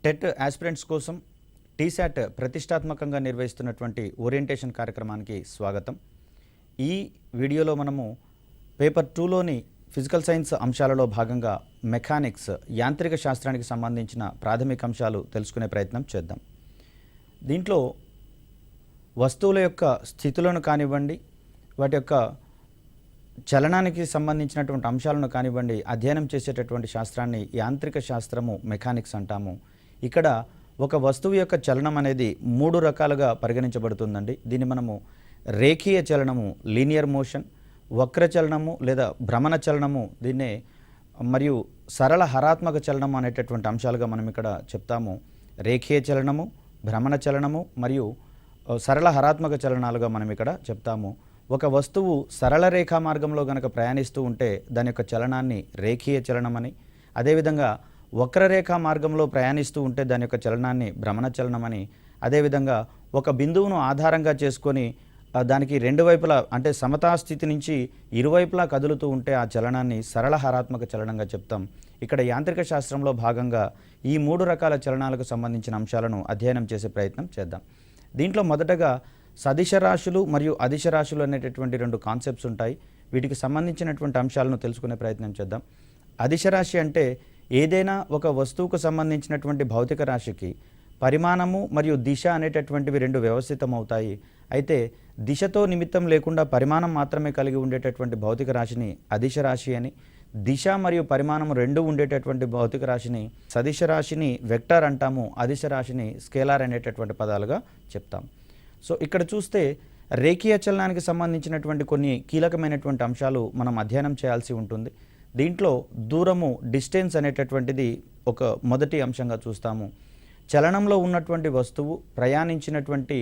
TET aspirants కోసం టీశాట్ ప్రతిష్టాత్మకంగా నిర్వహిస్తున్నటువంటి ఓరియంటేషన్ కార్యక్రమానికి స్వాగతం. ఈ వీడియోలో మనము పేపర్ 2లోని ఫిజికల్ సైన్స్ అంశాలలో భాగంగా మెకానిక్స్ యాంత్రిక శాస్త్రానికి సంబంధించిన ప్రాథమిక అంశాలు తెలుసుకునే ప్రయత్నం చేద్దాం. దీంట్లో వస్తువుల యొక్క స్థితులను కానివ్వండి, వాటి యొక్క చలనానికి సంబంధించినటువంటి అంశాలను కానివ్వండి అధ్యయనం చేసేటటువంటి శాస్త్రాన్ని యాంత్రిక శాస్త్రము మెకానిక్స్ అంటాము. ఇక్కడ ఒక వస్తువు యొక్క చలనం అనేది 3 రకాలుగా పరిగణించబడుతుందండి. దీన్ని మనము రేఖీయ చలనము లీనియర్ మోషన్, వక్ర చలనము లేదా భ్రమణ చలనము దీన్నే, మరియు సరళ హరాత్మక చలనము అనేటటువంటి అంశాలుగా మనం ఇక్కడ చెప్తాము. రేఖీయ చలనము, భ్రమణ చలనము మరియు సరళ హరాత్మక చలనాలుగా మనం ఇక్కడ చెప్తాము. ఒక వస్తువు సరళ రేఖా మార్గంలో గనక ప్రయాణిస్తూ ఉంటే దాని యొక్క చలనాన్ని రేఖీయ చలనమని, అదేవిధంగా వక్రరేఖా మార్గంలో ప్రయాణిస్తూ ఉంటే దాని యొక్క చలనాన్ని భ్రమణ చలనమని, అదేవిధంగా ఒక బిందువును ఆధారంగా చేసుకొని దానికి రెండు వైపులా అంటే సమతాస్థితి నుంచి ఇరువైపులా కదులుతూ ఉంటే ఆ చలనాన్ని సరళ హరాత్మక చలనంగా చెప్తాం. ఇక్కడ యాంత్రిక శాస్త్రంలో భాగంగా ఈ 3 రకాల చలనాలకు సంబంధించిన అంశాలను అధ్యయనం చేసే ప్రయత్నం చేద్దాం. దీంట్లో మొదటగా సదిశ రాశులు మరియు అదిశ రాశులు అనేటటువంటి 2 కాన్సెప్ట్స్ ఉంటాయి. వీటికి సంబంధించినటువంటి అంశాలను తెలుసుకునే ప్రయత్నం చేద్దాం. అదిశ రాశి అంటే ఏదైనా ఒక వస్తువుకు సంబంధించినటువంటి భౌతిక రాశికి పరిమాణము మరియు దిశ అనేటటువంటివి 2 వ్యవస్థితమవుతాయి. అయితే దిశతో నిమిత్తం లేకుండా పరిమాణం మాత్రమే కలిగి ఉండేటటువంటి భౌతిక రాశిని అదిశ రాశి అని, దిశ మరియు పరిమాణం 2 ఉండేటటువంటి భౌతిక రాశిని సదిశ రాశిని వెక్టర్ అంటాము, అదిశ రాశిని స్కేలార్ అనేటటువంటి పదాలుగా చెప్తాం. సో ఇక్కడ చూస్తే రేఖీయ చలనానికి సంబంధించినటువంటి కొన్ని కీలకమైనటువంటి అంశాలు మనం అధ్యయనం చేయాల్సి ఉంటుంది. దీంట్లో దూరము డిస్టెన్స్ అనేటటువంటిది ఒక మొదటి అంశంగా చూస్తాము. చలనంలో ఉన్నటువంటి వస్తువు ప్రయాణించినటువంటి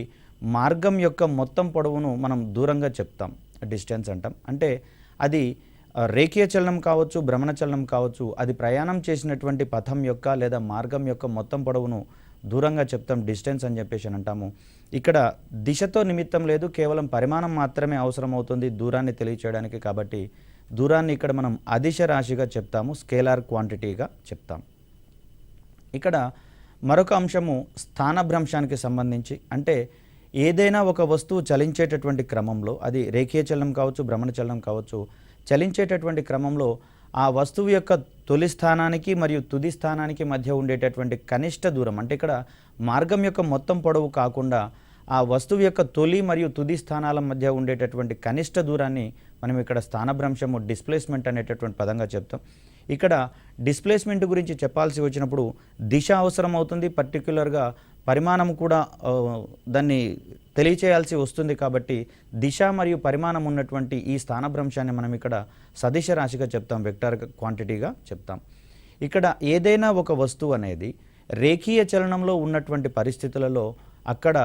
మార్గం యొక్క మొత్తం పొడవును మనం దూరంగా చెప్తాం, డిస్టెన్స్ అంటాం. అంటే అది రేఖీయ చలనం కావచ్చు, భ్రమణ చలనం కావచ్చు, అది ప్రయాణం చేసినటువంటి పథం యొక్క లేదా మార్గం యొక్క మొత్తం పొడవును దూరంగా చెప్తాం, డిస్టెన్స్ అని చెప్పేసి అంటాము. ఇక్కడ దిశతో నిమిత్తం లేదు, కేవలం పరిమాణం మాత్రమే అవసరం అవుతుంది దూరాన్ని తెలియచేయడానికి. కాబట్టి దూరాన్ని ఇక్కడ మనం అదిశ రాశిగా చెప్తాము, స్కేలార్ క్వాంటిటీగా చెప్తాం. ఇక్కడ మరొక అంశము స్థానభ్రంశానికి సంబంధించి, అంటే ఏదైనా ఒక వస్తువు చలించేటటువంటి క్రమంలో, అది రేఖీయ చలనం కావచ్చు, భ్రమణ చలనం కావచ్చు, చలించేటటువంటి క్రమంలో ఆ వస్తువు యొక్క తొలి స్థానానికి మరియు తుది స్థానానికి మధ్య ఉండేటటువంటి కనిష్ట దూరం, అంటే ఇక్కడ మార్గం యొక్క మొత్తం పొడవు కాకుండా ఆ వస్తువు యొక్క తొలి మరియు తుది స్థానాల మధ్య ఉండేటటువంటి కనిష్ట దూరాన్ని మనం ఇక్కడ స్థానభ్రంశము డిస్ప్లేస్మెంట్ అనేటటువంటి పదంగా చెప్తాం. ఇక్కడ డిస్ప్లేస్మెంట్ గురించి చెప్పాల్సి వచ్చినప్పుడు దిశ అవసరం అవుతుంది, పర్టిక్యులర్గా పరిమాణం కూడా దాన్ని తెలియచేయాల్సి వస్తుంది. కాబట్టి దిశ మరియు పరిమాణం ఉన్నటువంటి ఈ స్థానభ్రంశాన్ని మనం ఇక్కడ సదిశ రాశిగా చెప్తాం, వెక్టర్ క్వాంటిటీగా చెప్తాం. ఇక్కడ ఏదైనా ఒక వస్తువు అనేది రేఖీయ చలనంలో ఉన్నటువంటి పరిస్థితులలో అక్కడ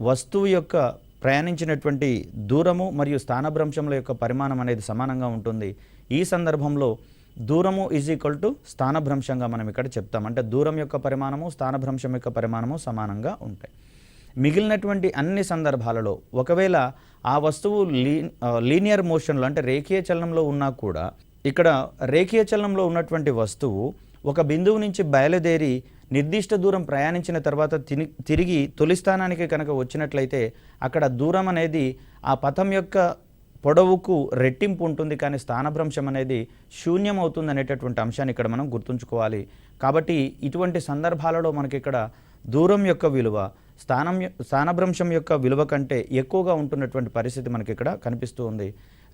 వస్తువు యొక్క ప్రయాణించినటువంటి దూరము మరియు స్థానభ్రంశంల యొక్క పరిమాణం అనేది సమానంగా ఉంటుంది. ఈ సందర్భంలో దూరము ఈజ్ ఈక్వల్ టు స్థానభ్రంశంగా మనం ఇక్కడ చెప్తాం. అంటే దూరం యొక్క పరిమాణము, స్థానభ్రంశం యొక్క పరిమాణము సమానంగా ఉంటాయి. మిగిలినటువంటి అన్ని సందర్భాలలో ఒకవేళ ఆ వస్తువు లీనియర్ మోషన్లో అంటే రేఖీయ చలనంలో ఉన్నా కూడా, ఇక్కడ రేఖీయ చలనంలో ఉన్నటువంటి వస్తువు ఒక బిందువు నుంచి బయలుదేరి నిర్దిష్ట దూరం ప్రయాణించిన తర్వాత తిరిగి తొలి స్థానానికి కనుక వచ్చినట్లయితే అక్కడ దూరం అనేది ఆ పథం యొక్క పొడవుకు రెట్టింపు ఉంటుంది, కానీ స్థానభ్రంశం అనేది శూన్యం అవుతుంది అనేటటువంటి అంశాన్ని ఇక్కడ మనం గుర్తుంచుకోవాలి. కాబట్టి ఇటువంటి సందర్భాలలో మనకి ఇక్కడ దూరం యొక్క విలువ స్థానభ్రంశం యొక్క విలువ కంటే ఎక్కువగా ఉంటున్నటువంటి పరిస్థితి మనకి ఇక్కడ కనిపిస్తూ ఉంది.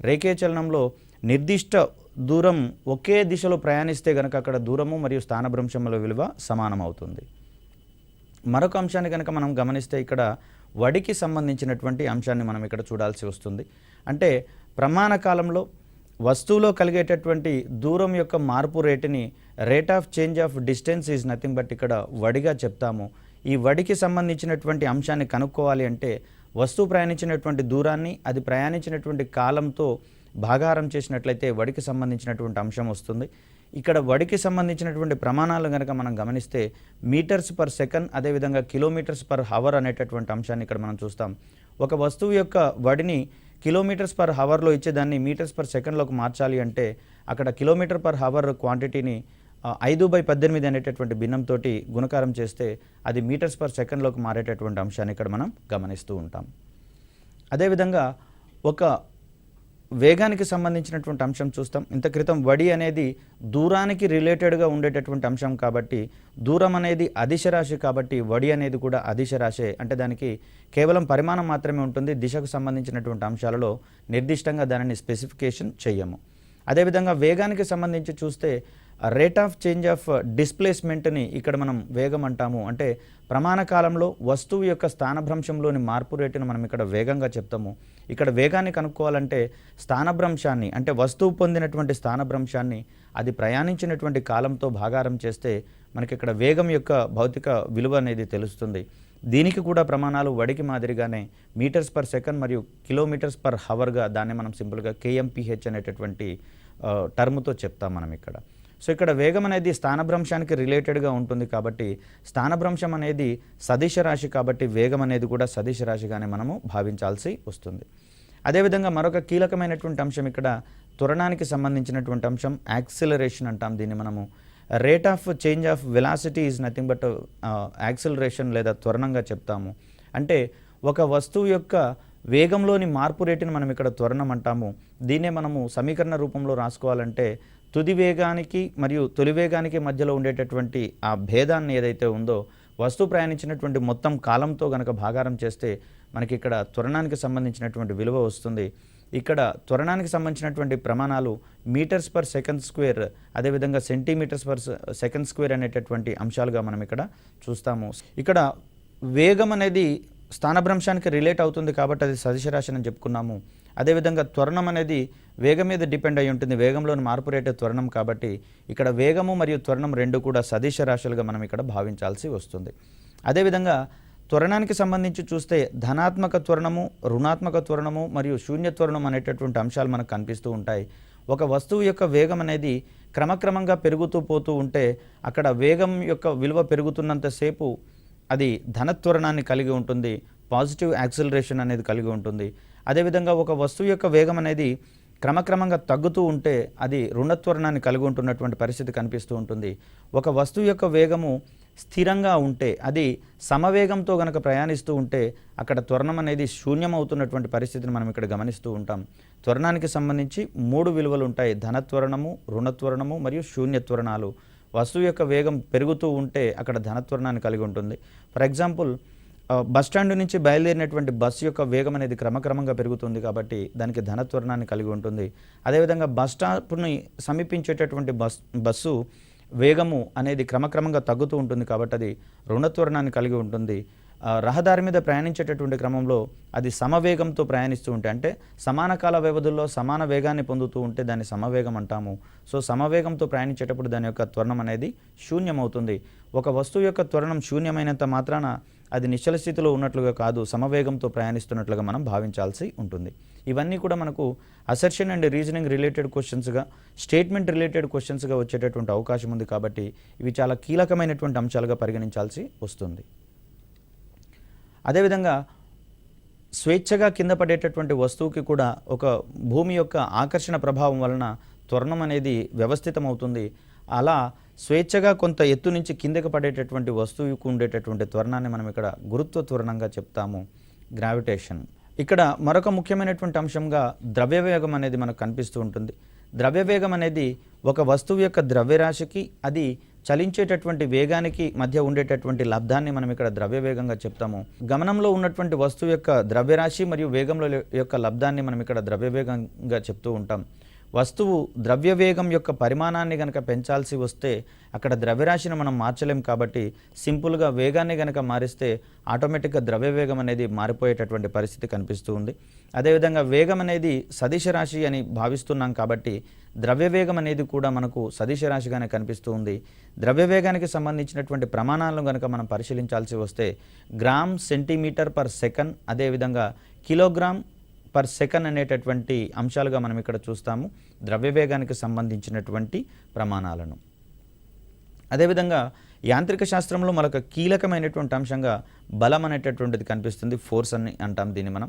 రేఖీయ చలనంలో నిర్దిష్ట దూరం ఒకే దిశలో ప్రయాణిస్తే కనుక అక్కడ దూరము మరియు స్థానభ్రంశముల విలువ సమానం అవుతుంది. మరొక అంశాన్ని కనుక మనం గమనిస్తే ఇక్కడ వడికి సంబంధించినటువంటి అంశాన్ని మనం ఇక్కడ చూడాల్సి వస్తుంది. అంటే ప్రమాణ కాలంలో వస్తువులో కలిగేటటువంటి దూరం యొక్క మార్పు రేటుని rate of change of distance is nothing but ఇక్కడ వడిగా చెప్తాము. ఈ వడికి సంబంధించినటువంటి అంశాన్ని కనుక్కోవాలి అంటే వస్తువు ప్రయాణించినటువంటి దూరాన్ని అది ప్రయాణించినటువంటి కాలంతో భాగాహారం చేసినట్లయితే వడికి సంబంధించినటువంటి అంశం వస్తుంది. ఇక్కడ వడికి సంబంధించినటువంటి ప్రమాణాలు కనుక మనం గమనిస్తే మీటర్స్ పర్ సెకండ్, అదేవిధంగా కిలోమీటర్స్ పర్ హవర్ అనేటటువంటి అంశాన్ని ఇక్కడ మనం చూస్తాం. ఒక వస్తువు యొక్క వడిని కిలోమీటర్స్ పర్ హవర్లో ఇచ్చేదాన్ని మీటర్స్ పర్ సెకండ్లోకి మార్చాలి అంటే అక్కడ కిలోమీటర్ పర్ హవర్ క్వాంటిటీని 5/18 అనేటటువంటి భిన్నంతో గుణకారం చేస్తే అది మీటర్స్ పర్ సెకండ్లోకి మారేటటువంటి అంశాన్ని ఇక్కడ మనం గమనిస్తూ ఉంటాం. అదేవిధంగా ఒక వేగానికి సంబంధించినటువంటి అంశం చూస్తాం. ఇంత క్రితం వడి అనేది దూరానికి రిలేటెడ్గా ఉండేటటువంటి అంశం కాబట్టి, దూరం అనేది అదిశ రాశి కాబట్టి వడి అనేది కూడా అదిశ రాశే. అంటే దానికి కేవలం పరిమాణం మాత్రమే ఉంటుంది, దిశకు సంబంధించినటువంటి అంశాలలో నిర్దిష్టంగా దానిని స్పెసిఫికేషన్ చెయ్యము. అదేవిధంగా వేగానికి సంబంధించి చూస్తే రేట్ ఆఫ్ చేంజ్ ఆఫ్ డిస్ప్లేస్మెంట్ని ఇక్కడ మనం వేగం అంటాము. అంటే ప్రమాణ కాలంలో వస్తువు యొక్క స్థానభ్రంశంలోని మార్పు రేటును మనం ఇక్కడ వేగంగా చెప్తాము. ఇక్కడ వేగాన్ని కనుక్కోవాలంటే స్థానభ్రంశాన్ని, అంటే వస్తువు పొందినటువంటి స్థానభ్రంశాన్ని అది ప్రయాణించినటువంటి కాలంతో భాగారం చేస్తే మనకి ఇక్కడ వేగం యొక్క భౌతిక విలువ అనేది తెలుస్తుంది. దీనికి కూడా ప్రమాణాలు వడికి మాదిరిగానే మీటర్స్ పర్ సెకండ్ మరియు కిలోమీటర్స్ పర్ హవర్గా దాన్ని మనం సింపుల్గా KMPH అనేటటువంటి టర్మ్తో చెప్తాం మనం ఇక్కడ. సో ఇక్కడ వేగం అనేది స్థానభ్రంశానికి రిలేటెడ్గా ఉంటుంది కాబట్టి స్థానభ్రంశం అనేది సదిశ రాశి కాబట్టి వేగం అనేది కూడా సదిశ రాశిగానే మనము భావించాల్సి వస్తుంది. అదేవిధంగా మరొక కీలకమైనటువంటి అంశం ఇక్కడ త్వరణానికి సంబంధించినటువంటి అంశం యాక్సిలరేషన్ అంటాం దీన్ని మనము. Rate of change of velocity is nothing but acceleration లేదా త్వరణంగా చెప్తాము. అంటే ఒక వస్తువు యొక్క వేగంలోని మార్పు రేటుని మనం ఇక్కడ త్వరణం అంటాము. దీన్నే మనము సమీకరణ రూపంలో రాసుకోవాలంటే తుది వేగానికి మరియు తొలి వేగానికి మధ్యలో ఉండేటటువంటి ఆ భేదాన్ని ఏదైతే ఉందో వస్తువు ప్రయాణించినటువంటి మొత్తం కాలంతో గనక భాగారం చేస్తే మనకి ఇక్కడ త్వరణానికి సంబంధించినటువంటి విలువ వస్తుంది. ఇక్కడ త్వరణానికి సంబంధించినటువంటి ప్రమాణాలు మీటర్స్ పర్ సెకండ్ స్క్వేర్, అదేవిధంగా సెంటీమీటర్స్ పర్ సెకండ్ స్క్వేర్ అనేటటువంటి అంశాలుగా మనం ఇక్కడ చూస్తాము. ఇక్కడ వేగం అనేది స్థానభ్రంశానికి రిలేట్ అవుతుంది కాబట్టి అది సదిశ రాశి అని చెప్పుకున్నాము. అదేవిధంగా త్వరణం అనేది వేగం మీద డిపెండ్ అయి ఉంటుంది, వేగంలోని మార్పు రేటు త్వరణం కాబట్టి ఇక్కడ వేగము మరియు త్వరణం రెండు కూడా సదిశ రాశులుగా మనం ఇక్కడ భావించాల్సి వస్తుంది. అదేవిధంగా త్వరణానికి సంబంధించి చూస్తే ధనాత్మక త్వరణము, రుణాత్మక త్వరణము మరియు శూన్య త్వరణం అనేటటువంటి అంశాలు మనకు కనిపిస్తూ ఉంటాయి. ఒక వస్తువు యొక్క వేగం అనేది క్రమక్రమంగా పెరుగుతూ పోతూ ఉంటే అక్కడ వేగం యొక్క విలువ పెరుగుతున్నంతసేపు అది ధనత్వరణాన్ని కలిగి ఉంటుంది, పాజిటివ్ యాక్సిలరేషన్ అనేది కలిగి ఉంటుంది. అదేవిధంగా ఒక వస్తువు యొక్క వేగం అనేది క్రమక్రమంగా తగ్గుతూ ఉంటే అది రుణత్వరణాన్ని కలిగి ఉంటున్నటువంటి పరిస్థితి కనిపిస్తూ ఉంటుంది. ఒక వస్తువు యొక్క వేగము స్థిరంగా ఉంటే, అది సమవేగంతో గనక ప్రయాణిస్తూ ఉంటే అక్కడ త్వరణం అనేది శూన్యమవుతున్నటువంటి పరిస్థితిని మనం ఇక్కడ గమనిస్తూ ఉంటాం. త్వరణానికి సంబంధించి 3 విలువలు ఉంటాయి: ధనత్వరణము, రుణత్వరణము మరియు శూన్యత్వరణాలు. వస్తువు యొక్క వేగం పెరుగుతూ ఉంటే అక్కడ ధనత్వరణాన్ని కలిగి ఉంటుంది. ఫర్ ఎగ్జాంపుల్ బస్టాండ్ నుంచి బయలుదేరినటువంటి బస్సు యొక్క వేగం అనేది క్రమక్రమంగా పెరుగుతుంది కాబట్టి దానికి ధనత్వరణాన్ని కలిగి ఉంటుంది. అదేవిధంగా బస్ స్టాప్ని సమీపించేటటువంటి బస్సు వేగము అనేది క్రమక్రమంగా తగ్గుతూ ఉంటుంది కాబట్టి అది రుణత్వరణాన్ని కలిగి ఉంటుంది. రహదారి మీద ప్రయాణించేటటువంటి క్రమంలో అది సమవేగంతో ప్రయాణిస్తూ ఉంటే, అంటే సమాన కాల వ్యవధుల్లో సమాన వేగాన్ని పొందుతూ ఉంటే దాన్ని సమవేగం అంటాము. సో సమవేగంతో ప్రయాణించేటప్పుడు దాని యొక్క త్వరణం అనేది శూన్యమవుతుంది. ఒక వస్తువు యొక్క త్వరణం శూన్యమైనంత మాత్రాన అది నిశ్చల స్థితిలో ఉన్నట్లుగా కాదు, సమవేగంతో ప్రయాణిస్తున్నట్లుగా మనం భావించాల్సి ఉంటుంది. ఇవన్నీ కూడా మనకు అసర్షన్ అండ్ రీజనింగ్ రిలేటెడ్ క్వశ్చన్స్గా, స్టేట్మెంట్ రిలేటెడ్ క్వశ్చన్స్గా వచ్చేటటువంటి అవకాశం ఉంది కాబట్టి ఇవి చాలా కీలకమైనటువంటి అంశాలుగా పరిగణించాల్సి వస్తుంది. అదేవిధంగా స్వేచ్ఛగా కింద పడేటటువంటి వస్తువుకి కూడా ఒక భూమి యొక్క ఆకర్షణ ప్రభావం వలన త్వరణం అనేది వ్యవస్థితమవుతుంది. అలా స్వేచ్ఛగా కొంత ఎత్తు నుంచి కిందకి పడేటటువంటి వస్తువుకు ఉండేటటువంటి త్వరణాన్ని మనం ఇక్కడ గురుత్వ త్వరణంగా చెప్తాము, గ్రావిటేషన్. ఇక్కడ మరొక ముఖ్యమైనటువంటి అంశంగా ద్రవ్యవేగం అనేది మనకు కనిపిస్తూ ఉంటుంది. ద్రవ్యవేగం అనేది ఒక వస్తువు యొక్క ద్రవ్యరాశికి అది చలించేటటువంటి వేగానికి మధ్య ఉండేటటువంటి లబ్ధాన్ని మనం ఇక్కడ ద్రవ్యవేగంగా చెప్తాము. గమనంలో ఉన్నటువంటి వస్తువు యొక్క ద్రవ్యరాశి మరియు వేగంలో యొక్క లబ్ధాన్ని మనం ఇక్కడ ద్రవ్యవేగంగా చెప్తూ ఉంటాం. వస్తువు ద్రవ్యవేగం యొక్క పరిమాణాన్ని గనక పెంచాల్సి వస్తే అక్కడ ద్రవ్యరాశిని మనం మార్చలేం కాబట్టి సింపుల్గా వేగాన్ని గనక మారిస్తే ఆటోమేటిక్గా ద్రవ్యవేగం అనేది మారిపోయేటటువంటి పరిస్థితి కనిపిస్తూ ఉంది. అదేవిధంగా వేగం అనేది సదిశ రాశి అని భావిస్తున్నాం కాబట్టి ద్రవ్యవేగం అనేది కూడా మనకు సదిశ రాశిగానే కనిపిస్తూ ఉంది. ద్రవ్యవేగానికి సంబంధించినటువంటి ప్రమాణాలను గనక మనం పరిశీలించాల్సి వస్తే గ్రామ్ సెంటీమీటర్ పర్ సెకండ్, అదేవిధంగా కిలోగ్రామ్ పర్ సెకండ్ అనేటటువంటి అంశాలుగా మనం ఇక్కడ చూస్తాము ద్రవ్యవేగానికి సంబంధించినటువంటి ప్రమాణాలను. అదేవిధంగా యాంత్రిక శాస్త్రంలో మరొక కీలకమైనటువంటి అంశంగా బలం అనేటటువంటిది కనిపిస్తుంది, ఫోర్స్ అని అంటాం దీన్ని మనం.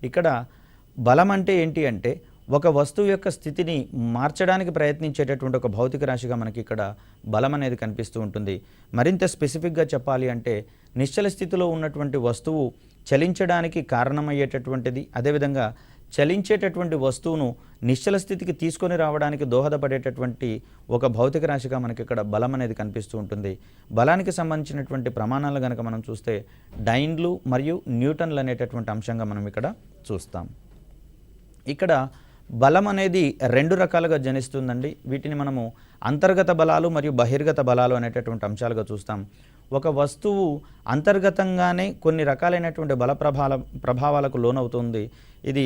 ఇక్కడ బలం అంటే ఏంటి అంటే ఒక వస్తువు యొక్క స్థితిని మార్చడానికి ప్రయత్నించేటటువంటి ఒక భౌతిక రాశిగా మనకి ఇక్కడ బలం అనేది కనిపిస్తూ ఉంటుంది. మరింత స్పెసిఫిక్గా చెప్పాలి అంటే నిశ్చల స్థితిలో ఉన్నటువంటి వస్తువు చలించడానికి కారణమయ్యేటటువంటిది, అదేవిధంగా చలించేటటువంటి వస్తువును నిశ్చల స్థితికి తీసుకొని రావడానికి దోహదపడేటటువంటి ఒక భౌతిక రాశిగా మనకి ఇక్కడ బలం అనేది కనిపిస్తూ ఉంటుంది. బలానికి సంబంధించినటువంటి ప్రమాణాలు కనుక మనం చూస్తే డైన్లు మరియు న్యూటన్లు అనేటటువంటి అంశంగా మనం ఇక్కడ చూస్తాం. ఇక్కడ బలం అనేది 2 రకాలుగా జనిస్తుందండి. వీటిని మనము అంతర్గత బలాలు మరియు బహిర్గత బలాలు అనేటటువంటి అంశాలుగా చూస్తాం. ఒక వస్తువు అంతర్గతంగానే కొన్ని రకాలైనటువంటి బల ప్రభావాలకు లోనవుతుంది. ఇది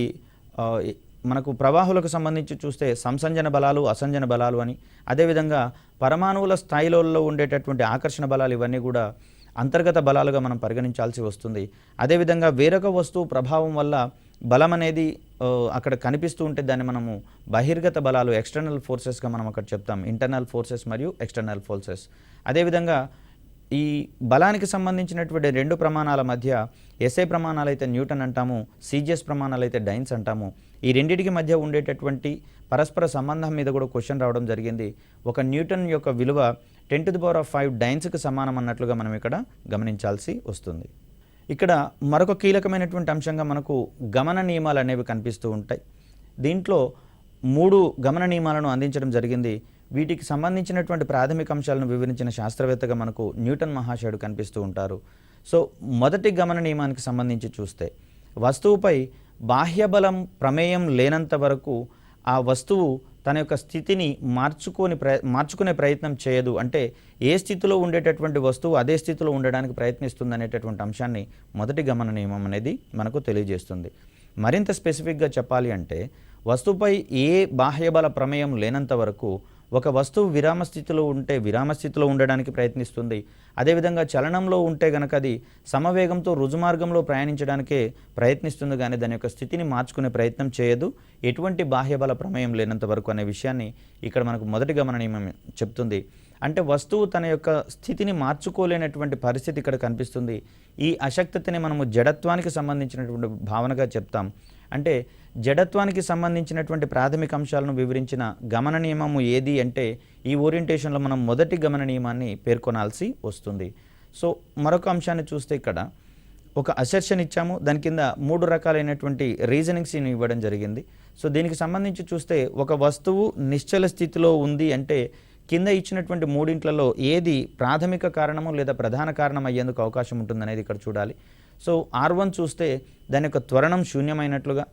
మనకు ప్రవాహులకు సంబంధించి చూస్తే సంసంజన బలాలు, అసంజన బలాలు అని, అదేవిధంగా పరమాణువుల స్థాయిలో ఉండేటటువంటి ఆకర్షణ బలాలు, ఇవన్నీ కూడా అంతర్గత బలాలుగా మనం పరిగణించాల్సి వస్తుంది. అదేవిధంగా వేరొక వస్తువు ప్రభావం వల్ల బలం అనేది అక్కడ కనిపిస్తూ ఉంటే దాన్ని మనము బహిర్గత బలాలు, ఎక్స్టర్నల్ ఫోర్సెస్గా మనం అక్కడ చెప్తాం. ఇంటర్నల్ ఫోర్సెస్ మరియు ఎక్స్టర్నల్ ఫోర్సెస్. అదేవిధంగా ఈ బలానికి సంబంధించినటువంటి 2 ప్రమాణాల మధ్య ఎస్ఐ ప్రమాణాలు అయితే న్యూటన్ అంటాము, సిజిఎస్ ప్రమాణాలు అయితే డైన్స్ అంటాము. ఈ రెండింటికి మధ్య ఉండేటటువంటి పరస్పర సంబంధం మీద కూడా క్వశ్చన్ రావడం జరిగింది. ఒక న్యూటన్ యొక్క విలువ 10⁵ డైన్స్కి సమానం అన్నట్లుగా మనం ఇక్కడ గమనించాల్సి వస్తుంది. ఇక్కడ మరొక కీలకమైనటువంటి అంశంగా మనకు గమన నియమాలు అనేవి కనిపిస్తూ ఉంటాయి. దీంట్లో 3 గమన నియమాలను అందించడం జరిగింది. వీటికి సంబంధించినటువంటి ప్రాథమిక అంశాలను వివరించిన శాస్త్రవేత్తగా మనకు న్యూటన్ మహాశయుడు కనిపిస్తూ ఉంటారు. సో మొదటి గమన నియమానికి సంబంధించి చూస్తే వస్తువుపై బాహ్యబలం ప్రమేయం లేనంత వరకు ఆ వస్తువు తన యొక్క స్థితిని మార్చుకునే ప్రయత్నం చేయదు. అంటే ఏ స్థితిలో ఉండేటటువంటి వస్తువు అదే స్థితిలో ఉండడానికి ప్రయత్నిస్తుంది అనేటటువంటి అంశాన్ని మొదటి గమన నియమం అనేది మనకు తెలియజేస్తుంది. మరింత స్పెసిఫిక్గా చెప్పాలి అంటే వస్తువుపై ఏ బాహ్యబల ప్రమేయం లేనంత వరకు ఒక వస్తువు విరామస్థితిలో ఉంటే విరామస్థితిలో ఉండడానికి ప్రయత్నిస్తుంది. అదేవిధంగా చలనంలో ఉంటే గనక అది సమవేగంతో రుజుమార్గంలో ప్రయాణించడానికే ప్రయత్నిస్తుంది, కానీ దాని యొక్క స్థితిని మార్చుకునే ప్రయత్నం చేయదు ఎటువంటి బాహ్యబల ప్రమేయం లేనంత వరకు అనే విషయాన్ని ఇక్కడ మనకు మొదటి గమన నియమం చెప్తుంది. అంటే వస్తువు తన యొక్క స్థితిని మార్చుకోలేనటువంటి పరిస్థితి ఇక్కడ కనిపిస్తుంది. ఈ అశక్తతని మనము జడత్వానికి సంబంధించినటువంటి భావనగా చెప్తాం. అంటే జడత్వానికి సంబంధించినటువంటి ప్రాథమిక అంశాలను వివరించిన గమన నియమము ఏది అంటే ఈ ఓరియంటేషన్లో మనం మొదటి గమన నియమాన్ని పేర్కొనాల్సి వస్తుంది. సో మరొక అంశాన్ని చూస్తే ఇక్కడ ఒక అసెర్షన్ ఇచ్చాము, దాని కింద 3 రకాలైనటువంటి రీజనింగ్స్ ఇవ్వడం జరిగింది. సో దీనికి సంబంధించి చూస్తే ఒక వస్తువు నిశ్చల స్థితిలో ఉంది అంటే కింద ఇచ్చినటువంటి 3 ఏది ప్రాథమిక కారణము లేదా ప్రధాన కారణం అయ్యేందుకు అవకాశం ఉంటుందనేది ఇక్కడ చూడాలి. సో R1 చూస్తే దాని యొక్క త్వరణం శూన్యమైనట్లుగా,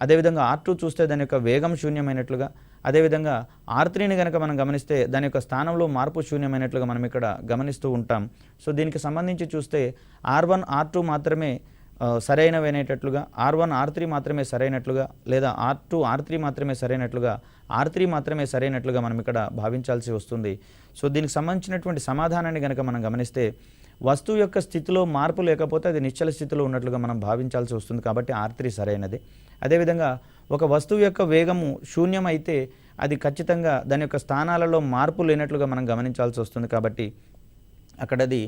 అదేవిధంగా R2 చూస్తే దాని యొక్క వేగం శూన్యమైనట్లుగా, అదేవిధంగా R3ని కనుక మనం గమనిస్తే దాని యొక్క స్థానంలో మార్పు శూన్యమైనట్లుగా మనం ఇక్కడ గమనిస్తూ ఉంటాం. సో దీనికి సంబంధించి చూస్తే R1 R2 మాత్రమే సరైనవి అనేటట్లుగా, R1 R3 మాత్రమే సరైనట్లుగా, లేదా R2 R3 మాత్రమే సరైనట్లుగా, R3 మాత్రమే సరైనట్లుగా మనం ఇక్కడ భావించాల్సి వస్తుంది. సో దీనికి సంబంధించినటువంటి సమాధానాన్ని కనుక మనం గమనిస్తే వస్తువు యొక్క స్థితిలో మార్పు లేకపోతే అది నిశ్చల స్థితిలో ఉన్నట్లుగా మనం భావించాల్సి వస్తుంది, కాబట్టి R3 సరైనది. అదేవిధంగా ఒక వస్తువు యొక్క వేగము శూన్యం అయితే అది ఖచ్చితంగా దాని యొక్క స్థానాలలో మార్పు లేనట్లుగా మనం గమనించాల్సి వస్తుంది, కాబట్టి అక్కడ అది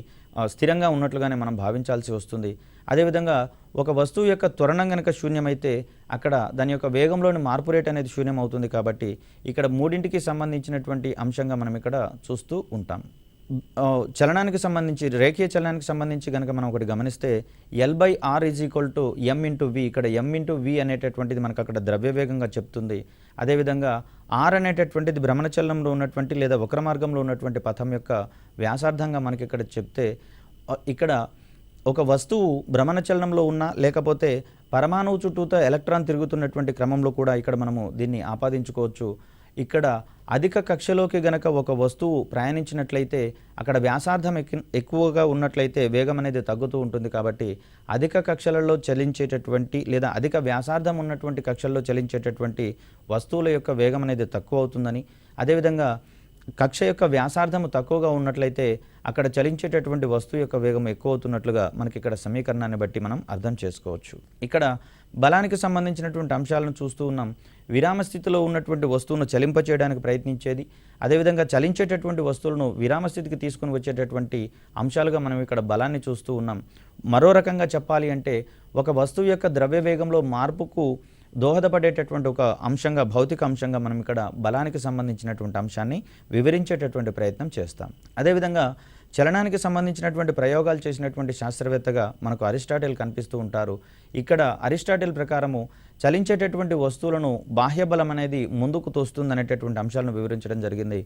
స్థిరంగా ఉన్నట్లుగానే మనం భావించాల్సి వస్తుంది. అదేవిధంగా ఒక వస్తువు యొక్క త్వరణం కనుక శూన్యమైతే అక్కడ దాని యొక్క వేగంలోని మార్పు రేట్ అనేది శూన్యం అవుతుంది, కాబట్టి ఇక్కడ 3కి సంబంధించినటువంటి అంశంగా మనం ఇక్కడ చూస్తూ ఉంటాం. చలనానికి సంబంధించి రేఖీయ చలనానికి సంబంధించి కనుక మనం ఒకటి గమనిస్తే L/R = m/v. ఇక్కడ m/v అనేటటువంటిది మనకు అక్కడ ద్రవ్యవేగంగా చెప్తుంది. అదేవిధంగా R అనేటటువంటిది భ్రమణ చలనంలో ఉన్నటువంటి లేదా వక్ర మార్గంలో ఉన్నటువంటి పథం యొక్క వ్యాసార్థంగా మనకి ఇక్కడ చెప్తే ఇక్కడ ఒక వస్తువు భ్రమణ చలనంలో ఉన్నా లేకపోతే పరమాణువు చుట్టూతో ఎలక్ట్రాన్ తిరుగుతున్నటువంటి క్రమంలో కూడా ఇక్కడ మనము దీన్ని ఆపాదించుకోవచ్చు. ఇక్కడ అధిక కక్షలోకి గనక ఒక వస్తువు ప్రయాణించినట్లయితే అక్కడ వ్యాసార్థం ఎక్కువగా ఉన్నట్లయితే వేగం అనేది తగ్గుతూ ఉంటుంది, కాబట్టి అధిక కక్షలలో చలించేటటువంటి లేదా అధిక వ్యాసార్థం ఉన్నటువంటి కక్షల్లో చలించేటటువంటి వస్తువుల యొక్క వేగం అనేది తక్కువ అవుతుందని, అదేవిధంగా కక్ష యొక్క వ్యాసార్థము తక్కువగా ఉన్నట్లయితే అక్కడ చలించేటటువంటి వస్తువు యొక్క వేగం ఎక్కువ అవుతున్నట్లుగా మనకి ఇక్కడ సమీకరణాన్ని బట్టి మనం అర్థం చేసుకోవచ్చు. ఇక్కడ బలానికి సంబంధించినటువంటి అంశాలను చూస్తూ ఉన్నాం. విరామ స్థితిలో ఉన్నటువంటి వస్తువును చలింపచేయడానికి ప్రయత్నించేది, అదేవిధంగా చలించేటటువంటి వస్తువులను విరామ స్థితికి తీసుకుని వచ్చేటటువంటి అంశాలుగా మనం ఇక్కడ బలాన్ని చూస్తూ ఉన్నాం. మరో రకంగా చెప్పాలి అంటే ఒక వస్తువు యొక్క ద్రవ్య వేగంలో మార్పుకు దోహదపడేటటువంటి ఒక అంశంగా, భౌతిక అంశంగా మనం ఇక్కడ బలానికి సంబంధించినటువంటి అంశాన్ని వివరించేటటువంటి ప్రయత్నం చేస్తాం. అదేవిధంగా చలనానికి సంబంధించినటువంటి ప్రయోగాలు చేసినటువంటి శాస్త్రవేత్తగా మనకు అరిస్టాటిల్ కనిపిస్తూ ఉంటారు. ఇక్కడ అరిస్టాటిల్ ప్రకారము చలించేటటువంటి వస్తువులను బాహ్య బలం అనేది ముందుకు తోస్తుంది అనేటటువంటి అంశాలను వివరించడం జరిగింది.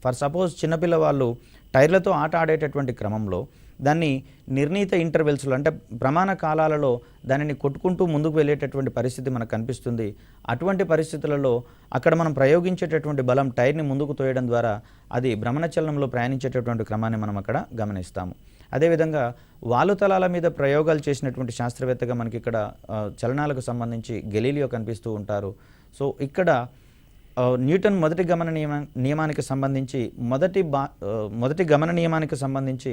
ఫర్ సపోజ్ చిన్నపిల్లవాళ్ళు టైర్లతో ఆట ఆడేటటువంటి క్రమంలో దాన్ని నిర్ణీత ఇంటర్వెల్స్లో అంటే ప్రమాణ కాలాలలో దానిని కొట్టుకుంటూ ముందుకు వెళ్ళేటటువంటి పరిస్థితి మనకు కనిపిస్తుంది. అటువంటి పరిస్థితులలో అక్కడ మనం ప్రయోగించేటటువంటి బలం టైర్ని ముందుకు తోయడం ద్వారా అది భ్రమణచలనంలో ప్రయాణించేటటువంటి క్రమాన్ని మనం అక్కడ గమనిస్తాము. అదేవిధంగా వాలుతలాల మీద ప్రయోగాలు చేసినటువంటి శాస్త్రవేత్తగా మనకి ఇక్కడ చలనాలకు సంబంధించి గెలీలియో కనిపిస్తూ ఉంటారు. సో ఇక్కడ న్యూటన్ మొదటి గమన నియమానికి సంబంధించి మొదటి గమన నియమానికి సంబంధించి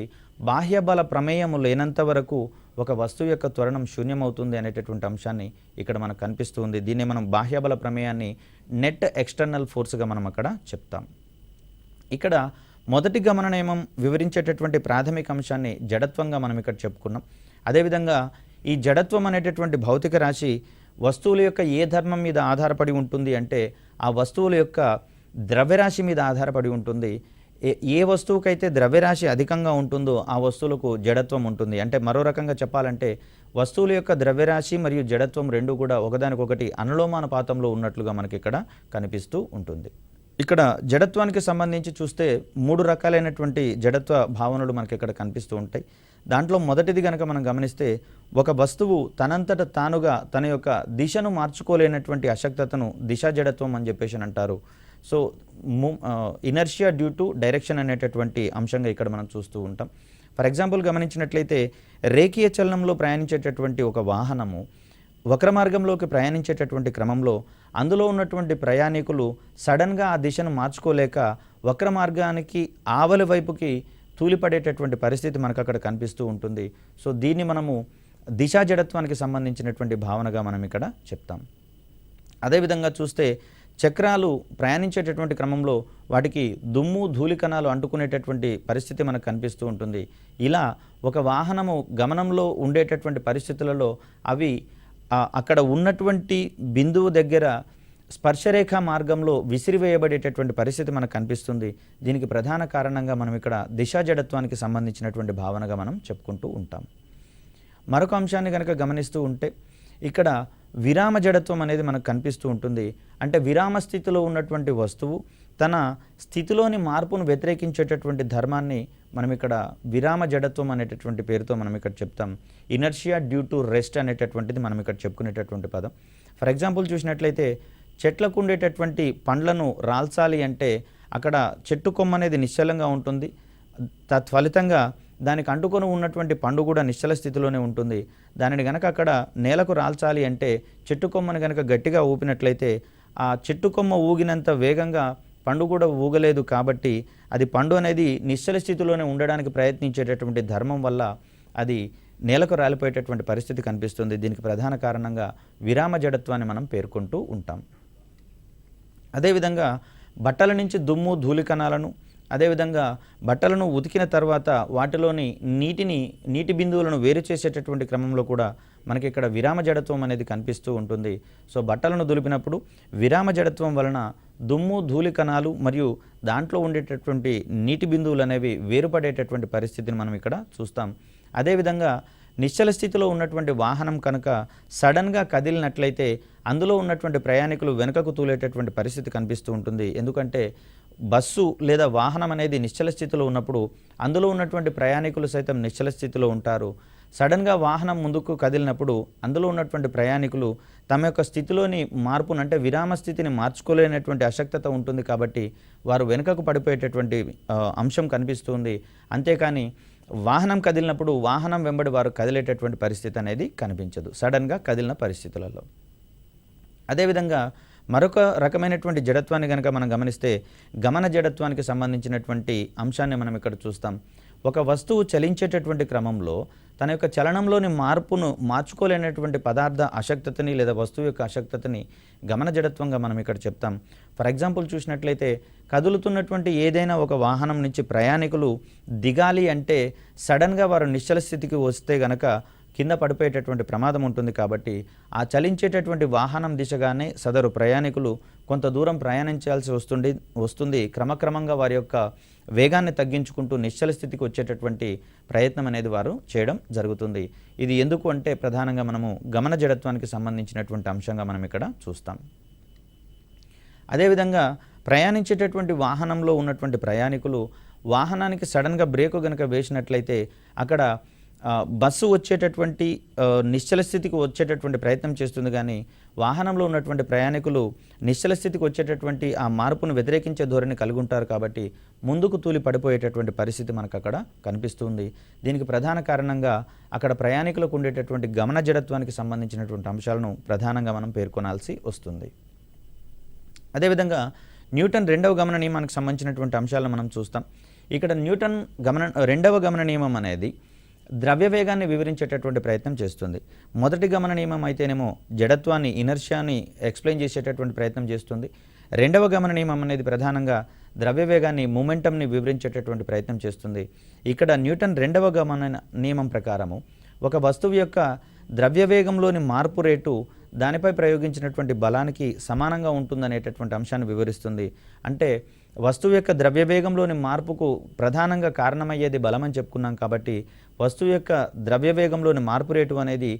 బాహ్య బల ప్రమేయము లేనంత వరకు ఒక వస్తువు యొక్క త్వరణం శూన్యమవుతుంది అనేటటువంటి అంశాన్ని ఇక్కడ మనకు కనిపిస్తుంది. దీన్ని మనం బాహ్య బల ప్రమేయాన్ని నెట్ ఎక్స్టర్నల్ ఫోర్స్గా మనం అక్కడ చెప్తాం. ఇక్కడ మొదటి గమన నియమం వివరించేటటువంటి ప్రాథమిక అంశాన్ని జడత్వంగా మనం ఇక్కడ చెప్పుకున్నాం. అదేవిధంగా ఈ జడత్వం అనేటటువంటి భౌతిక రాశి వస్తువుల యొక్క ఏ ధర్మం మీద ఆధారపడి ఉంటుంది అంటే ఆ వస్తువుల యొక్క ద్రవ్యరాశి మీద ఆధారపడి ఉంటుంది. ఏ వస్తువుకైతే ద్రవ్యరాశి అధికంగా ఉంటుందో ఆ వస్తువులకు జడత్వం ఉంటుంది. అంటే మరో రకంగా చెప్పాలంటే వస్తువుల యొక్క ద్రవ్యరాశి మరియు జడత్వం రెండు కూడా ఒకదానికొకటి అనులోమానుపాతంలో ఉన్నట్లుగా మనకి ఇక్కడ కనిపిస్తూ ఉంటుంది. ఇక్కడ జడత్వానికి సంబంధించి చూస్తే 3 రకాలైనటువంటి జడత్వ భావనలు మనకి ఇక్కడ కనిపిస్తూ ఉంటాయి. దాంట్లో మొదటిది కనుక మనం గమనిస్తే ఒక వస్తువు తనంతట తానుగా తన యొక్క దిశను మార్చుకోలేనటువంటి అశక్తతను దిశా జడత్వం అని చెప్పేసి అంటారు. So inertia due to direction అనేటటువంటి అంశంగా ఇక్కడ మనం చూస్తూ ఉంటాం. ఫర్ ఎగ్జాంపుల్ గమనించినట్లయితే రేఖీయ చలనంలో ప్రయాణించేటటువంటి ఒక వాహనము వక్ర మార్గంలోకి ప్రయాణించేటటువంటి క్రమంలో అందులో ఉన్నటువంటి ప్రయాణికులు సడన్గా ఆ దిశను మార్చుకోలేక వక్ర మార్గానికి ఆవలి వైపుకి తూలిపడేటటువంటి పరిస్థితి మనకు అక్కడ కనిపిస్తూ ఉంటుంది. సో దీన్ని మనము దిశా జడత్వానికి సంబంధించినటువంటి భావనగా మనం ఇక్కడ చెప్తాం. అదేవిధంగా చూస్తే చక్రాలు ప్రయాణించేటటువంటి క్రమంలో వాటికి దుమ్ము ధూళి కణాలు అంటుకునేటటువంటి పరిస్థితి మనకు కనిపిస్తూ ఉంటుంది. ఇలా ఒక వాహనము గమనంలో ఉండేటటువంటి పరిస్థితులలో అవి అక్కడ ఉన్నటువంటి బిందువు దగ్గర స్పర్శరేఖ మార్గంలో విసిరివేయబడేటటువంటి పరిస్థితి మనకు కనిపిస్తుంది. దీనికి ప్రధాన కారణంగా మనం ఇక్కడ దిశా జడత్వానికి సంబంధించినటువంటి భావనగా మనం చెప్పుకుంటూ ఉంటాం. మరొక అంశాన్ని కనుక గమనిస్తూ ఉంటే ఇక్కడ విరామ జడత్వం అనేది మనకు కనిపిస్తూ ఉంటుంది. అంటే విరామ స్థితిలో ఉన్నటువంటి వస్తువు తన స్థితిలోని మార్పును వ్యతిరేకించేటటువంటి ధర్మాన్ని మనం ఇక్కడ విరామ జడత్వం అనేటటువంటి పేరుతో మనం ఇక్కడ చెప్తాం. ఇనర్షియా డ్యూ టు రెస్ట్ అనేటటువంటిది మనం ఇక్కడ చెప్పుకునేటటువంటి పదం. ఫర్ ఎగ్జాంపుల్ చూసినట్లయితే చెట్లకు ఉండేటటువంటి పండ్లను రాల్చాలి అంటే అక్కడ చెట్టు కొమ్మ అనేది నిశ్చలంగా ఉంటుంది. తత్ఫలితంగా దానికి అంటుకొని ఉన్నటువంటి పండు కూడా నిశ్చల స్థితిలోనే ఉంటుంది. దానిని గనక అక్కడ నేలకు రాల్చాలి అంటే చెట్టు కొమ్మను గనక గట్టిగా ఊపినట్లయితే ఆ చెట్టు కొమ్మ ఊగినంత వేగంగా పండు కూడా ఊగలేదు. కాబట్టి అది పండు అనేది నిశ్చల స్థితిలోనే ఉండడానికి ప్రయత్నించేటటువంటి ధర్మం వల్ల అది నేలకు రాలిపోయేటటువంటి పరిస్థితి కనిపిస్తుంది. దీనికి ప్రధాన కారణంగా విరామ జడత్వాన్ని మనం పేర్కొంటూ ఉంటాం. అదేవిధంగా బట్టల నుంచి దుమ్ము ధూళి కణాలను, అదేవిధంగా బట్టలను ఉతికిన తర్వాత వాటిలోని నీటి బిందువులను వేరు చేసేటటువంటి క్రమంలో కూడా మనకి ఇక్కడ విరామ జడత్వం అనేది కనిపిస్తూ ఉంటుంది. సో బట్టలను దులిపినప్పుడు విరామ జడత్వం వలన దుమ్ము ధూళి కణాలు మరియు దాంట్లో ఉండేటటువంటి నీటి బిందువులు అనేవి వేరుపడేటటువంటి పరిస్థితిని మనం ఇక్కడ చూస్తాం. అదేవిధంగా నిశ్చల స్థితిలో ఉన్నటువంటి వాహనం కనుక సడన్గా కదిలినట్లయితే అందులో ఉన్నటువంటి ప్రయాణికులు వెనుకకు తూలేటటువంటి పరిస్థితి కనిపిస్తూ ఉంటుంది. ఎందుకంటే బస్సు లేదా వాహనం అనేది నిశ్చల స్థితిలో ఉన్నప్పుడు అందులో ఉన్నటువంటి ప్రయాణికులు సైతం నిశ్చల స్థితిలో ఉంటారు. సడన్గా వాహనం ముందుకు కదిలినప్పుడు అందులో ఉన్నటువంటి ప్రయాణికులు తమ యొక్క స్థితిలోని మార్పును అంటే విరామ స్థితిని మార్చుకోలేనటువంటి అశక్తత ఉంటుంది. కాబట్టి వారు వెనుకకు పడిపోయేటటువంటి అంశం కనిపిస్తుంది. అంతేకాని వాహనం కదిలినప్పుడు వాహనం వెంబడి వారు కదిలేటటువంటి పరిస్థితి అనేది కనిపించదు సడన్గా కదిలిన పరిస్థితులలో. అదేవిధంగా మరొక రకమైనటువంటి జడత్వాన్ని కనుక మనం గమనిస్తే గమన జడత్వానికి సంబంధించినటువంటి అంశాన్ని మనం ఇక్కడ చూస్తాం. ఒక వస్తువు చలించేటటువంటి క్రమంలో తన యొక్క చలనంలోని మార్పును మార్చుకోలేనటువంటి పదార్థ అశక్తతని లేదా వస్తువు యొక్క అశక్తతని గమన జడత్వంగా మనం ఇక్కడ చెప్తాం. ఫర్ ఎగ్జాంపుల్ చూసినట్లయితే కదులుతున్నటువంటి ఏదైనా ఒక వాహనం నుంచి ప్రయాణికులు దిగాలి అంటే సడన్గా వారు నిశ్చల స్థితికి వస్తే గనక కింద పడిపోయేటటువంటి ప్రమాదం ఉంటుంది. కాబట్టి ఆ చలించేటటువంటి వాహనం దిశగానే సదరు ప్రయాణికులు కొంత దూరం ప్రయాణించాల్సి వస్తుంది. క్రమక్రమంగా వారి యొక్క వేగాన్ని తగ్గించుకుంటూ నిశ్చల స్థితికి వచ్చేటటువంటి ప్రయత్నం అనేది వారు చేయడం జరుగుతుంది. ఇది ఎందుకు అంటే ప్రధానంగా మనము గమన జడత్వానికి సంబంధించినటువంటి అంశంగా మనం ఇక్కడ చూస్తాం. అదేవిధంగా ప్రయాణించేటటువంటి వాహనంలో ఉన్నటువంటి ప్రయాణికులు వాహనానికి సడన్గా బ్రేకు కనుక వేసినట్లయితే అక్కడ బస్సు వచ్చేటటువంటి నిశ్చల స్థితికి వచ్చేటటువంటి ప్రయత్నం చేస్తుంది. కానీ వాహనంలో ఉన్నటువంటి ప్రయాణికులు నిశ్చల స్థితికి వచ్చేటటువంటి ఆ మార్పును వ్యతిరేకించే ధోరణి కలిగి ఉంటారు. కాబట్టి ముందుకు తూలి పడిపోయేటటువంటి పరిస్థితి మనకు అక్కడ కనిపిస్తుంది. దీనికి ప్రధాన కారణంగా అక్కడ ప్రయాణికులకు ఉండేటటువంటి గమన జడత్వానికి సంబంధించినటువంటి అంశాలను ప్రధానంగా మనం పేర్కొనాల్సి వస్తుంది. అదేవిధంగా న్యూటన్ రెండవ గమన నియమానికి సంబంధించినటువంటి అంశాలను మనం చూస్తాం. ఇక్కడ న్యూటన్ రెండవ గమన నియమం అనేది ద్రవ్య వేగాన్ని వివరించేటటువంటి ప్రయత్నం చేస్తుంది. మొదటి గమన నియమం అయితేనేమో జడత్వాన్ని, ఇనర్షియాని ఎక్స్ప్లెయిన్ చేసేటటువంటి ప్రయత్నం చేస్తుంది. రెండవ గమన నియమం అనేది ప్రధానంగా ద్రవ్య వేగాన్ని, మూమెంటంని వివరించేటటువంటి ప్రయత్నం చేస్తుంది. ఇక్కడ న్యూటన్ రెండవ గమన నియమం ప్రకారము ఒక వస్తువు యొక్క ద్రవ్య వేగంలోని మార్పు రేటు దానిపై ప్రయోగించినటువంటి బలానికి సమానంగా ఉంటుందనేటటువంటి అంశాన్ని వివరిస్తుంది. అంటే వస్తువు యొక్క ద్రవ్య వేగంలోని మార్పుకు ప్రధానంగా కారణమయ్యేది బలం అని చెప్పుకున్నాం. కాబట్టి వస్తువు యొక్క ద్రవ్య వేగంలోని మార్పు రేటు అనేది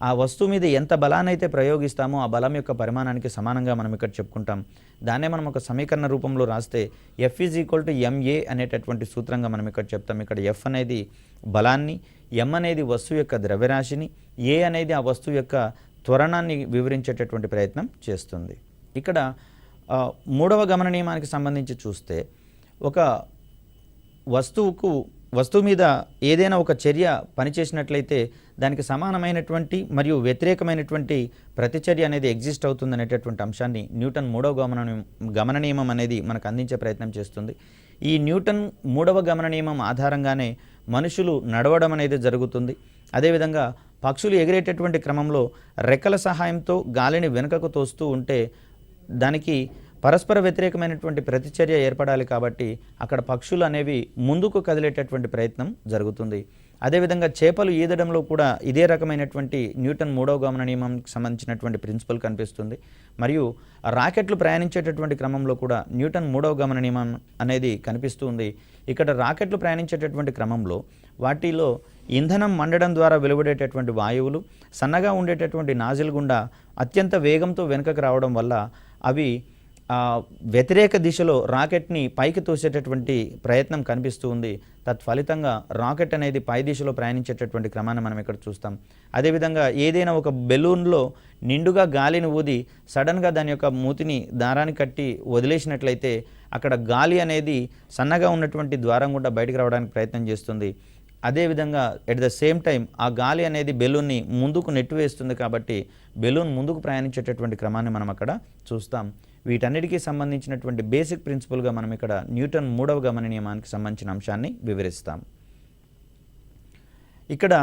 ఆ వస్తువు మీద ఎంత బలాన్ని అయితే ప్రయోగిస్తామో ఆ బలం యొక్క పరిమాణానికి సమానంగా మనం ఇక్కడ చెప్పుకుంటాం. దాన్నే మనం ఒక సమీకరణ రూపంలో రాస్తే F = ma అనేటటువంటి సూత్రంగా మనం ఇక్కడ చెప్తాం. ఇక్కడ F అనేది బలాన్ని, m అనేది వస్తువు యొక్క ద్రవ్యరాశిని, a అనేది ఆ వస్తువు యొక్క త్వరణాన్ని వివరించేటటువంటి ప్రయత్నం చేస్తుంది. ఇక్కడ మూడవ గమన నియమానికి సంబంధించి చూస్తే ఒక వస్తువు మీద ఏదైనా ఒక చర్య పనిచేసినట్లయితే దానికి సమానమైనటువంటి మరియు వ్యతిరేకమైనటువంటి ప్రతిచర్య అనేది ఎగ్జిస్ట్ అవుతుంది అనేటటువంటి అంశాన్ని న్యూటన్ మూడవ గమన నియమం అనేది మనకు అందించే ప్రయత్నం చేస్తుంది. ఈ న్యూటన్ మూడవ గమన నియమం ఆధారంగానే మనుషులు నడవడం అనేది జరుగుతుంది. అదేవిధంగా పక్షులు ఎగిరేటటువంటి క్రమంలో రెక్కల సహాయంతో గాలిని వెనుకకు తోస్తూ ఉంటే దానికి పరస్పర వ్యతిరేకమైనటువంటి ప్రతిచర్య ఏర్పడాలి. కాబట్టి అక్కడ పక్షులు అనేవి ముందుకు కదిలేటటువంటి ప్రయత్నం జరుగుతుంది. అదేవిధంగా చేపలు ఈదడంలో కూడా ఇదే రకమైనటువంటి న్యూటన్ మూడవ గమన నియమానికి సంబంధించినటువంటి ప్రిన్సిపల్ కనిపిస్తుంది. మరియు రాకెట్లు ప్రయాణించేటటువంటి క్రమంలో కూడా న్యూటన్ మూడవ గమన నియమం అనేది కనిపిస్తుంది. ఇక్కడ రాకెట్లు ప్రయాణించేటటువంటి క్రమంలో వాటిలో ఇంధనం మండడం ద్వారా వెలువడేటటువంటి వాయువులు సన్నగా ఉండేటటువంటి నాజిల్ గుండా అత్యంత వేగంతో వెనుకకు రావడం వల్ల అవి వ్యతిరేక దిశలో రాకెట్ని పైకి తోసేటటువంటి ప్రయత్నం కనిపిస్తూ ఉంది. తత్ఫలితంగా రాకెట్ అనేది పై దిశలో ప్రయాణించేటటువంటి క్రమాన్ని మనం ఇక్కడ చూస్తాం. అదేవిధంగా ఏదైనా ఒక బెలూన్లో నిండుగా గాలిని ఊది సడన్గా దాని యొక్క మూతిని దారాన్ని కట్టి వదిలేసినట్లయితే అక్కడ గాలి అనేది సన్నగా ఉన్నటువంటి ద్వారం గుండా బయటకు రావడానికి ప్రయత్నం చేస్తుంది. అదేవిధంగా ఎట్ ద సేమ్ టైం ఆ గాలి అనేది బెలూన్ని ముందుకు నెట్టివేస్తుంది. కాబట్టి బెలూన్ ముందుకు ప్రయాణించేటటువంటి క్రమాన్ని మనం అక్కడ చూస్తాం. వీటన్నిటికీ సంబంధించినటువంటి బేసిక్ ప్రిన్సిపల్గా మనం ఇక్కడ న్యూటన్ మూడవ గమన నియమానికి సంబంధించిన అంశాన్ని వివరిస్తాం. ఇక్కడ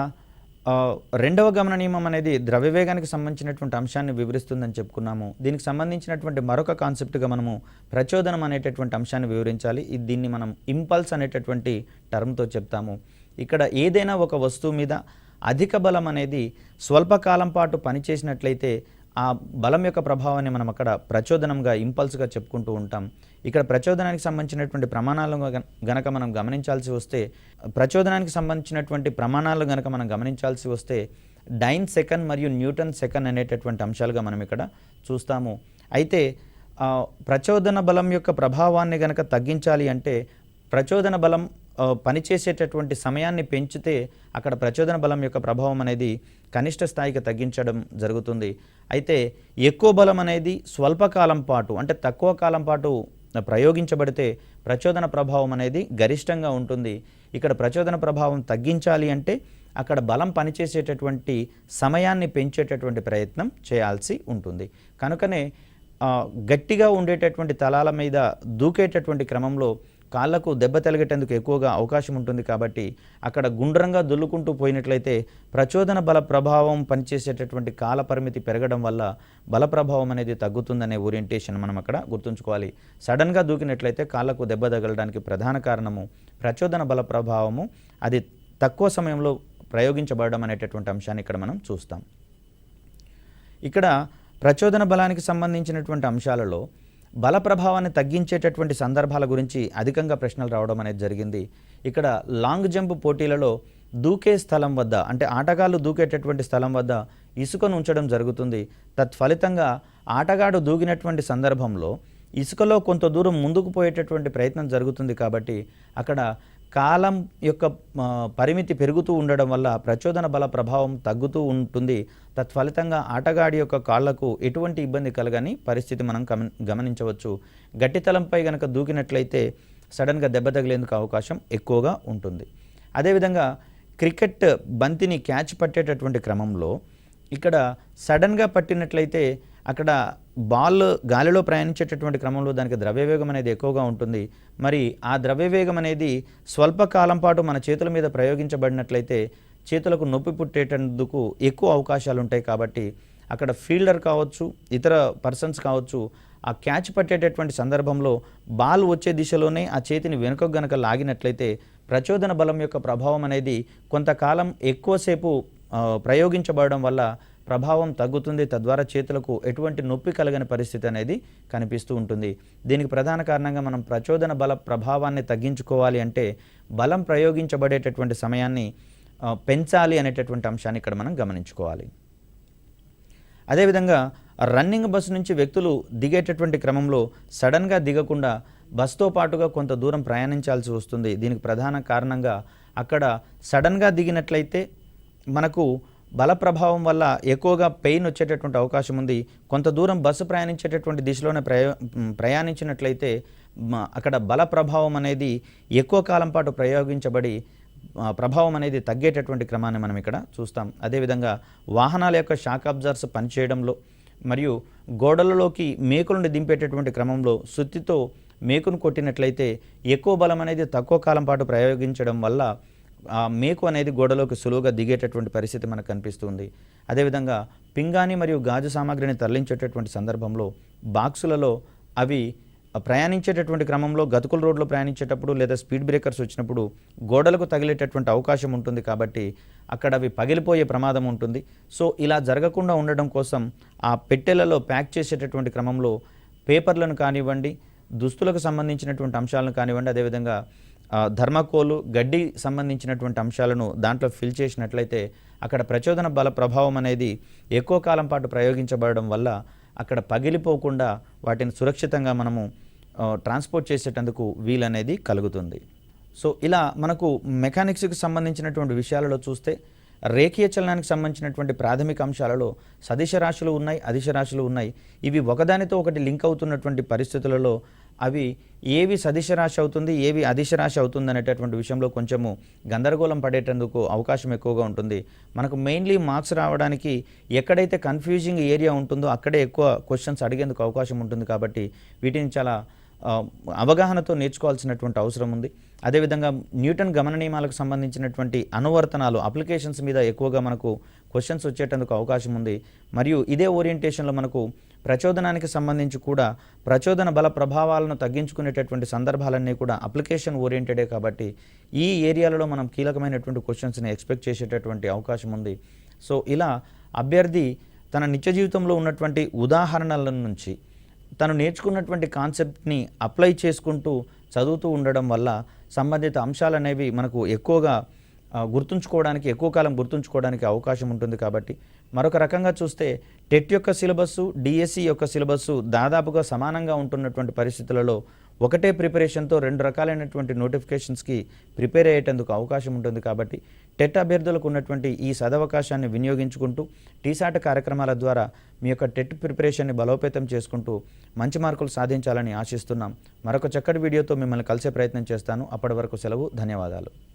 రెండవ గమన నియమం అనేది ద్రవ్యవేగానికి సంబంధించినటువంటి అంశాన్ని వివరిస్తుందని చెప్పుకున్నాము. దీనికి సంబంధించినటువంటి మరొక కాన్సెప్ట్గా మనము ప్రచోదనం అనేటటువంటి అంశాన్ని వివరించాలి. దీన్ని మనం ఇంపల్స్ అనేటటువంటి టర్మ్తో చెప్తాము. ఇక్కడ ఏదైనా ఒక వస్తువు మీద అధిక బలం అనేది స్వల్పకాలం పాటు పనిచేసినట్లయితే ఆ బలం యొక్క ప్రభావాన్ని మనం అక్కడ ప్రచోదనంగా, ఇంపల్స్గా చెప్పుకుంటూ ఉంటాం. ఇక్కడ ప్రచోదనానికి సంబంధించినటువంటి ప్రమాణాలు గనక మనం గమనించాల్సి వస్తే డైన్ సెకండ్ మరియు న్యూటన్ సెకండ్ అనేటటువంటి అంశాలుగా మనం ఇక్కడ చూస్తాము. అయితే ప్రచోదన బలం యొక్క ప్రభావాన్ని గనక తగ్గించాలి అంటే ప్రచోదన బలం పనిచేసేటటువంటి సమయాన్ని పెంచితే అక్కడ ప్రచోదన బలం యొక్క ప్రభావం అనేది కనిష్ట స్థాయికి తగ్గించడం జరుగుతుంది. అయితే ఎక్కువ బలం అనేది స్వల్పకాలం పాటు అంటే తక్కువ కాలం పాటు ప్రయోగించబడితే ప్రచోదన ప్రభావం అనేది గరిష్టంగా ఉంటుంది. ఇక్కడ ప్రచోదన ప్రభావం తగ్గించాలి అంటే అక్కడ బలం పనిచేసేటటువంటి సమయాన్ని పెంచేటటువంటి ప్రయత్నం చేయాల్సి ఉంటుంది. కనుకనే గట్టిగా ఉండేటటువంటి తలాల మీద దూకేటటువంటి క్రమంలో కాళ్లకు దెబ్బ తగిలేటందుకు ఎక్కువగా అవకాశం ఉంటుంది. కాబట్టి అక్కడ గుండ్రంగా దొల్లుకుంటూ పోయినట్లయితే ప్రచోదన బల ప్రభావం పనిచేసేటటువంటి కాల పరిమితి పెరగడం వల్ల బల ప్రభావం అనేది తగ్గుతుందనే ఓరియంటేషన్ మనం అక్కడ గుర్తుంచుకోవాలి. సడన్గా దూకినట్లయితే కాళ్లకు దెబ్బ తగలడానికి ప్రధాన కారణము ప్రచోదన బల ప్రభావము అది తక్కువ సమయంలో ప్రయోగించబడడం అనేటటువంటి అంశాన్ని ఇక్కడ మనం చూస్తాం. ఇక్కడ ప్రచోదన బలానికి సంబంధించినటువంటి అంశాలలో బల ప్రభావాన్ని తగ్గించేటటువంటి సందర్భాల గురించి అధికంగా ప్రశ్నలు రావడం అనేది జరిగింది. ఇక్కడ లాంగ్ జంప్ పోటీలలో దూకే స్థలం వద్ద, అంటే ఆటగాళ్ళు దూకేటటువంటి స్థలం వద్ద ఇసుకను ఉంచడం జరుగుతుంది. తత్ఫలితంగా ఆటగాడు దూకినటువంటి సందర్భంలో ఇసుకలో కొంత దూరం ముందుకు పోయేటటువంటి ప్రయత్నం జరుగుతుంది. కాబట్టి అక్కడ కాలం యొక్క పరిమితి పెరుగుతూ ఉండడం వల్ల ప్రచోదన బల ప్రభావం తగ్గుతూ ఉంటుంది. తత్ఫలితంగా ఆటగాడి యొక్క కాళ్లకు ఎటువంటి ఇబ్బంది కలగని పరిస్థితి మనం గమనించవచ్చు. గట్టితలంపై గనక దూకినట్లయితే సడన్గా దెబ్బ తగిలేందుకు అవకాశం ఎక్కువగా ఉంటుంది. అదేవిధంగా క్రికెట్ బంతిని క్యాచ్ పట్టేటటువంటి క్రమంలో ఇక్కడ సడన్గా పట్టినట్లయితే అక్కడ బాల్ గాలిలో ప్రయాణించేటటువంటి క్రమంలో దానికి ద్రవ్యవేగం అనేది ఎక్కువగా ఉంటుంది. మరి ఆ ద్రవ్యవేగం అనేది స్వల్పకాలం పాటు మన చేతుల మీద ప్రయోగించబడినట్లయితే చేతులకు నొప్పి పుట్టేటందుకు ఎక్కువ అవకాశాలు ఉంటాయి. కాబట్టి అక్కడ ఫీల్డర్ కావచ్చు, ఇతర పర్సన్స్ కావచ్చు, ఆ క్యాచ్ పట్టేటటువంటి సందర్భంలో బాల్ వచ్చే దిశలోనే ఆ చేతిని వెనుకకు గనక లాగినట్లయితే ప్రచోదన బలం యొక్క ప్రభావం అనేది కొంతకాలం ఎక్కువసేపు ప్రయోగించబడడం వల్ల ప్రభావం తగ్గుతుంది. తద్వారా చేతులకు ఎటువంటి నొప్పి కలగని పరిస్థితి అనేది కనిపిస్తూ ఉంటుంది. దీనికి ప్రధాన కారణంగా మనం ప్రచోదన బల ప్రభావాన్ని తగ్గించుకోవాలి అంటే బలం ప్రయోగించబడేటటువంటి సమయాన్ని పెంచాలి అనేటటువంటి అంశాన్ని ఇక్కడ మనం గమనించుకోవాలి. అదేవిధంగా రన్నింగ్ బస్సు నుంచి వ్యక్తులు దిగేటటువంటి క్రమంలో సడన్గా దిగకుండా బస్తో పాటుగా కొంత దూరం ప్రయాణించాల్సి వస్తుంది. దీనికి ప్రధాన కారణంగా అక్కడ సడన్గా దిగినట్లయితే మనకు బల ప్రభావం వల్ల ఎక్కువగా పెయిన్ వచ్చేటటువంటి అవకాశం ఉంది. కొంత దూరం బస్సు ప్రయాణించేటటువంటి దిశలోనే ప్రయాణించినట్లయితే అక్కడ బల ప్రభావం అనేది ఎక్కువ కాలం పాటు ప్రయోగించబడి ప్రభావం అనేది తగ్గేటటువంటి క్రమాన్ని మనం ఇక్కడ చూస్తాం. అదేవిధంగా వాహనాల యొక్క షాక్ అబ్జర్వర్స్ పనిచేయడంలో మరియు గోడలలోకి మేకులను దింపేటటువంటి క్రమంలో సుత్తితో మేకును కొట్టినట్లయితే ఎక్కువ బలం అనేది తక్కువ కాలం పాటు ప్రయోగించడం వల్ల ఆ మేకు అనేది గోడలోకి సులువుగా దిగేటటువంటి పరిస్థితి మనకు కనిపిస్తుంది. అదేవిధంగా పింగాణి మరియు గాజు సామాగ్రిని తరలించేటటువంటి సందర్భంలో బాక్సులలో అవి ప్రయాణించేటటువంటి క్రమంలో గతుకుల రోడ్లో ప్రయాణించేటప్పుడు లేదా స్పీడ్ బ్రేకర్స్ వచ్చినప్పుడు గోడలకు తగిలేటటువంటి అవకాశం ఉంటుంది. కాబట్టి అక్కడ అవి పగిలిపోయే ప్రమాదం ఉంటుంది. సో ఇలా జరగకుండా ఉండడం కోసం ఆ పెట్టెలలో ప్యాక్ చేసేటటువంటి క్రమంలో పేపర్లను కానివ్వండి, దుస్తులకు సంబంధించినటువంటి అంశాలను కానివ్వండి, అదేవిధంగా ధర్మకోలు, గడ్డి సంబంధించినటువంటి అంశాలను దాంట్లో ఫిల్ చేసినట్లయితే అక్కడ ప్రచోదన బల ప్రభావం అనేది ఎక్కువ కాలం పాటు ప్రయోగించబడడం వల్ల అక్కడ పగిలిపోకుండా వాటిని సురక్షితంగా మనము ట్రాన్స్పోర్ట్ చేసేటందుకు వీలనేది కలుగుతుంది. సో ఇలా మనకు మెకానిక్స్కి సంబంధించినటువంటి విషయాలలో చూస్తే రేఖీయ చలనానికి సంబంధించినటువంటి ప్రాథమిక అంశాలలో సదిశ రాశులు ఉన్నాయి, అదిశ రాశులు ఉన్నాయి. ఇవి ఒకదానితో ఒకటి లింక్ అవుతున్నటువంటి పరిస్థితులలో అవి ఏవి సదిశ రాశి అవుతుంది, ఏవి అదిశ రాశి అవుతుంది అనేటటువంటి విషయంలో కొంచెము గందరగోళం పడేటందుకు అవకాశం ఎక్కువగా ఉంటుంది. మనకు మెయిన్లీ మార్క్స్ రావడానికి ఎక్కడైతే కన్ఫ్యూజింగ్ ఏరియా ఉంటుందో అక్కడే ఎక్కువ క్వశ్చన్స్ అడిగేందుకు అవకాశం ఉంటుంది. కాబట్టి వీటిని చాలా అవగాహనతో నేర్చుకోవాల్సినటువంటి అవసరం ఉంది. అదేవిధంగా న్యూటన్ గమన నియమాలకు సంబంధించినటువంటి అనువర్తనాలు, అప్లికేషన్స్ మీద ఎక్కువగా మనకు క్వశ్చన్స్ వచ్చేటందుకు అవకాశం ఉంది. మరియు ఇదే ఓరియంటేషన్లో మనకు ప్రచోదనానికి సంబంధించి కూడా ప్రచోదన బల ప్రభావాలను తగ్గించుకునేటటువంటి సందర్భాలన్నీ కూడా అప్లికేషన్ ఓరియంటెడే. కాబట్టి ఈ ఏరియాలలో మనం కీలకమైనటువంటి క్వశ్చన్స్ని ఎక్స్పెక్ట్ చేసేటటువంటి అవకాశం ఉంది. సో ఇలా అభ్యర్థి తన నిత్య జీవితంలో ఉన్నటువంటి ఉదాహరణల నుంచి తను నేర్చుకున్నటువంటి కాన్సెప్ట్ని అప్లై చేసుకుంటూ చదువుతూ ఉండడం వల్ల సంబంధిత అంశాలు అనేవి మనకు ఎక్కువగా గుర్తుంచుకోవడానికి, ఎక్కువ కాలం గుర్తుంచుకోవడానికి అవకాశం ఉంటుంది. కాబట్టి మరొక రకంగా చూస్తే టెట్ యొక్క సిలబస్సు, డిఎస్సి యొక్క సిలబస్సు దాదాపుగా సమానంగా ఉంటున్నటువంటి పరిస్థితులలో ఒకటే ప్రిపరేషన్తో రెండు రకాలైనటువంటి నోటిఫికేషన్స్కి ప్రిపేర్ అయ్యేటందుకు అవకాశం ఉంటుంది. కాబట్టి టెట్ అభ్యర్థులకు ఉన్నటువంటి ఈ సదవకాశాన్ని వినియోగించుకుంటూ టీసాట్ కార్యక్రమాల ద్వారా మీ యొక్క టెట్ ప్రిపరేషన్ని బలోపేతం చేసుకుంటూ మంచి మార్కులు సాధించాలని ఆశిస్తున్నాం. మరొక చక్కటి వీడియోతో మిమ్మల్ని కలిసే ప్రయత్నం చేస్తాను. అప్పటి వరకు సెలవు. ధన్యవాదాలు.